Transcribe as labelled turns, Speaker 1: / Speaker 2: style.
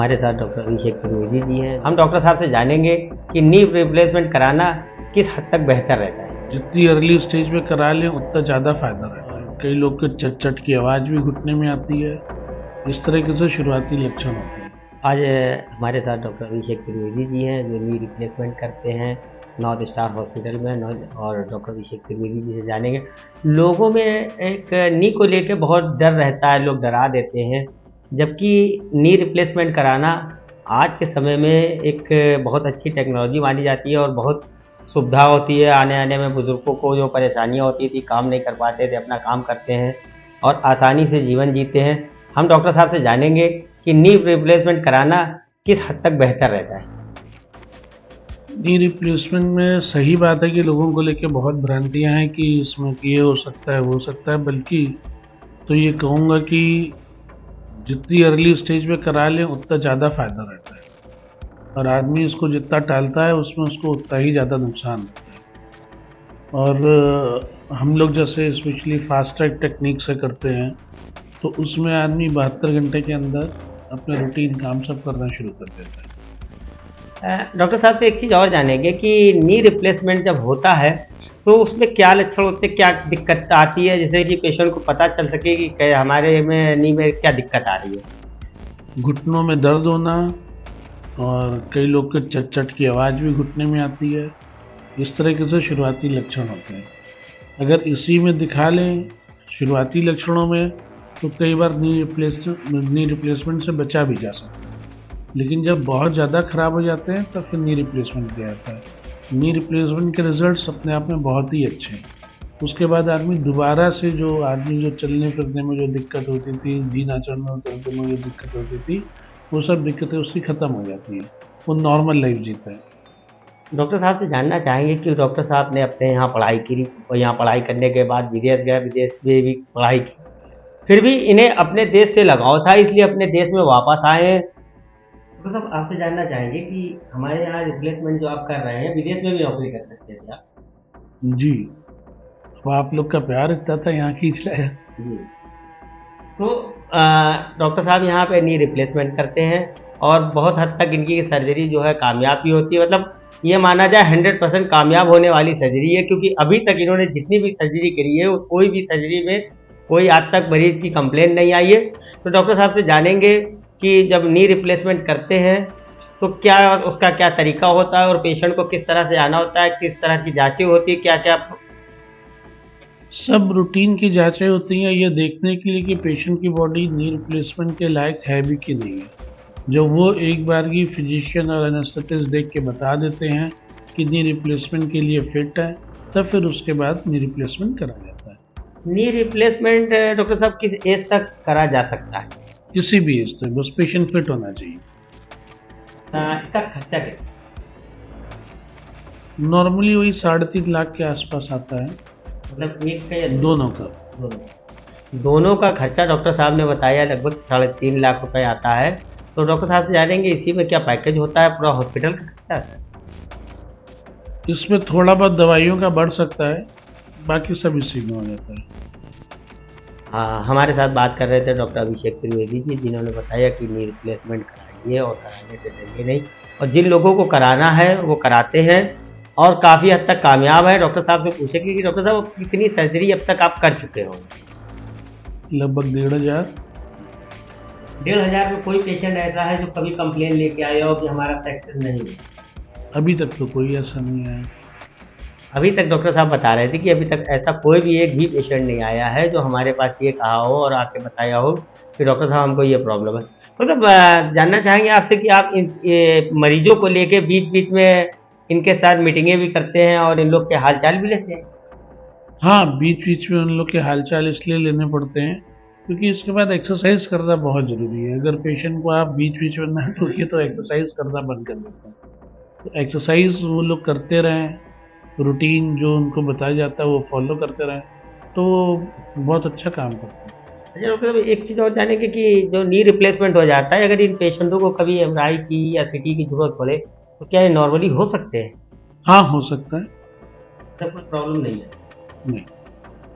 Speaker 1: हमारे साथ डॉक्टर अभिषेक त्रिवेदी जी हैं। हम डॉक्टर साहब से जानेंगे कि नी रिप्लेसमेंट कराना किस हद तक बेहतर रहता है।
Speaker 2: जितनी अर्ली स्टेज में करा लें उतना ज़्यादा फायदा रहता है। कई लोग के चट चट की आवाज़ भी घुटने में आती है। इस तरीके से शुरुआती लक्षण होते हैं।
Speaker 1: आज हमारे साथ डॉक्टर अभिषेक त्रिवेदी जी हैं जो नी रिप्लेसमेंट करते हैं नॉर्थ स्टार हॉस्पिटल में। और डॉक्टर अभिषेक त्रिवेदी जी से जानेंगे, लोगों में एक नी को लेकर बहुत डर रहता है, लोग डरा देते हैं, जबकि नी रिप्लेसमेंट कराना आज के समय में एक बहुत अच्छी टेक्नोलॉजी मानी जाती है और बहुत सुविधा होती है। आने में बुजुर्गों को जो परेशानियां होती थी, काम नहीं कर पाते थे, अपना काम करते हैं और आसानी से जीवन जीते हैं। हम डॉक्टर साहब से जानेंगे कि नी रिप्लेसमेंट कराना किस हद तक बेहतर रहता है।
Speaker 2: नी रिप्लेसमेंट में सही बात है कि लोगों को लेके बहुत भ्रांतियां हैं कि इसमें कि ये हो सकता है वो हो सकता है, बल्कि तो ये कहूँगा कि जितनी अर्ली स्टेज में करा लें उतना ज़्यादा फायदा रहता है। और आदमी इसको जितना टालता है उसमें उसको उतना ही ज़्यादा नुकसान होता है। और हम लोग जैसे स्पेशली फास्ट ट्रैक टेक्निक से करते हैं तो उसमें आदमी 72 घंटे के अंदर अपने रूटीन काम सब करना शुरू कर देता है।
Speaker 1: डॉक्टर साहब से एक चीज़ और जानेंगे कि नी रिप्लेसमेंट जब होता है तो उसमें क्या लक्षण होते हैं, क्या दिक्कत आती है, जिससे कि पेशेंट को पता चल सके कि हमारे में नी में क्या दिक्कत आ रही है।
Speaker 2: घुटनों में दर्द होना और कई लोग के चट चट की आवाज़ भी घुटने में आती है। इस तरीके से शुरुआती लक्षण होते हैं। अगर इसी में दिखा लें शुरुआती लक्षणों में तो कई बार नी रिप्लेसमेंट से बचा भी जा सकता है। लेकिन जब बहुत ज़्यादा ख़राब हो जाते हैं तब फिर नी रिप्लेसमेंट किया जाता है। नी रिप्लेसमेंट के रिजल्ट्स अपने आप में बहुत ही अच्छे हैं। उसके बाद आदमी दोबारा से जो चलने फिरने में जो दिक्कत होती थी, जीना चढ़ने उतरने में जो दिक्कत होती थी, वो सब दिक्कतें उसकी ख़त्म हो जाती हैं। वो नॉर्मल लाइफ जीता है।
Speaker 1: डॉक्टर साहब से जानना चाहेंगे कि डॉक्टर साहब ने अपने यहाँ पढ़ाई की और यहाँ पढ़ाई करने के बाद विदेश गए, विदेश में भी पढ़ाई की, फिर भी इन्हें अपने देश से लगाव था, इसलिए अपने देश में वापस आए हैं। डॉक्टर साहब आपसे जानना चाहेंगे कि हमारे यहाँ रिप्लेसमेंट जो आप कर रहे हैं, विदेश में भी नौकरी कर सकते हैं क्या?
Speaker 2: जी, तो आप लोग का प्यार इतना था यहाँ खींच लाया।
Speaker 1: जी। तो डॉक्टर साहब यहाँ पे नी रिप्लेसमेंट करते हैं और बहुत हद तक इनकी सर्जरी जो है कामयाब भी होती है। मतलब ये माना जाए 100% कामयाब होने वाली सर्जरी है, क्योंकि अभी तक इन्होंने जितनी भी सर्जरी करी है कोई भी सर्जरी में कोई आज तक मरीज की कंप्लेन नहीं आई है। तो डॉक्टर साहब से जानेंगे कि जब नी रिप्लेसमेंट करते हैं तो क्या उसका क्या तरीका होता है और पेशेंट को किस तरह से आना होता है, किस तरह की जाँचें होती है, क्या क्या
Speaker 2: सब रूटीन की जांचें होती हैं ये देखने के लिए कि पेशेंट की बॉडी नी रिप्लेसमेंट के लायक है भी कि नहीं है। जब वो एक बार की फिजिशियन और एनेस्थेटिस्ट देख के बता देते हैं कि नी रिप्लेसमेंट के लिए फिट है, तब फिर उसके बाद नी रिप्लेसमेंट करा जाता है।
Speaker 1: नी रिप्लेसमेंट डॉक्टर साहब किस एज तक करा जा सकता है?
Speaker 2: किसी भी एज तक, बस पेशेंट फिट होना चाहिए।
Speaker 1: इसका खर्चा कितना?
Speaker 2: नॉर्मली वही 3.5 लाख के आसपास आता है।
Speaker 1: मतलब एक का या
Speaker 2: दोनों का।
Speaker 1: दोनों का खर्चा डॉक्टर साहब ने बताया लगभग 3.5 लाख रुपए आता है। तो डॉक्टर साहब से जानेंगे इसी में क्या पैकेज होता है, पूरा हॉस्पिटल का खर्चा आता है?
Speaker 2: इसमें थोड़ा बहुत दवाइयों का बढ़ सकता है, बाकी सब इसी में हो जाता है।
Speaker 1: हाँ, हमारे साथ बात कर रहे थे डॉक्टर अभिषेक त्रिवेदी जी, जिन्होंने बताया कि नी रिप्लेसमेंट कराइए और कराने से डरिए नहीं, और जिन लोगों को कराना है वो कराते हैं और काफ़ी हद तक कामयाब है। डॉक्टर साहब से पूछेंगे कि डॉक्टर साहब कितनी सर्जरी अब तक आप कर चुके हो?
Speaker 2: लगभग 1,500।
Speaker 1: 1,500 में कोई पेशेंट ऐसा है जो कभी कंप्लेन लेके आया हो कि हमारा सक्सेस नहीं है?
Speaker 2: अभी तक तो कोई ऐसा नहीं आया।
Speaker 1: अभी तक डॉक्टर साहब बता रहे थे कि अभी तक ऐसा कोई भी एक भी पेशेंट नहीं आया है जो हमारे पास ये कहा हो और आके बताया हो कि डॉक्टर साहब हमको ये प्रॉब्लम है। मतलब जानना चाहेंगे आपसे कि आप ये मरीजों को लेके बीच बीच में इनके साथ मीटिंगें भी करते हैं और इन लोग के हालचाल भी लेते हैं?
Speaker 2: हाँ, बीच बीच में उन लोग के हालचाल इसलिए लेने पड़ते हैं क्योंकि इसके बाद एक्सरसाइज करना बहुत ज़रूरी है। अगर पेशेंट को आप बीच बीच में ना टोकिए तो एक्सरसाइज करना बंद कर देते हैं। तो एक्सरसाइज वो लोग करते रहें, रूटीन जो उनको बताया जाता है वो फॉलो करते रहें, तो बहुत अच्छा काम करते हैं।
Speaker 1: अच्छा डॉक्टर साहब, एक चीज़ और जानेंगे कि जो नी रिप्लेसमेंट हो जाता है, अगर इन पेशेंटों को कभी एमआरआई की या सीटी की जरूरत पड़े तो क्या ये नॉर्मली हो सकते हैं?
Speaker 2: हाँ, हो सकता है।
Speaker 1: सब कुछ प्रॉब्लम नहीं है?
Speaker 2: नहीं।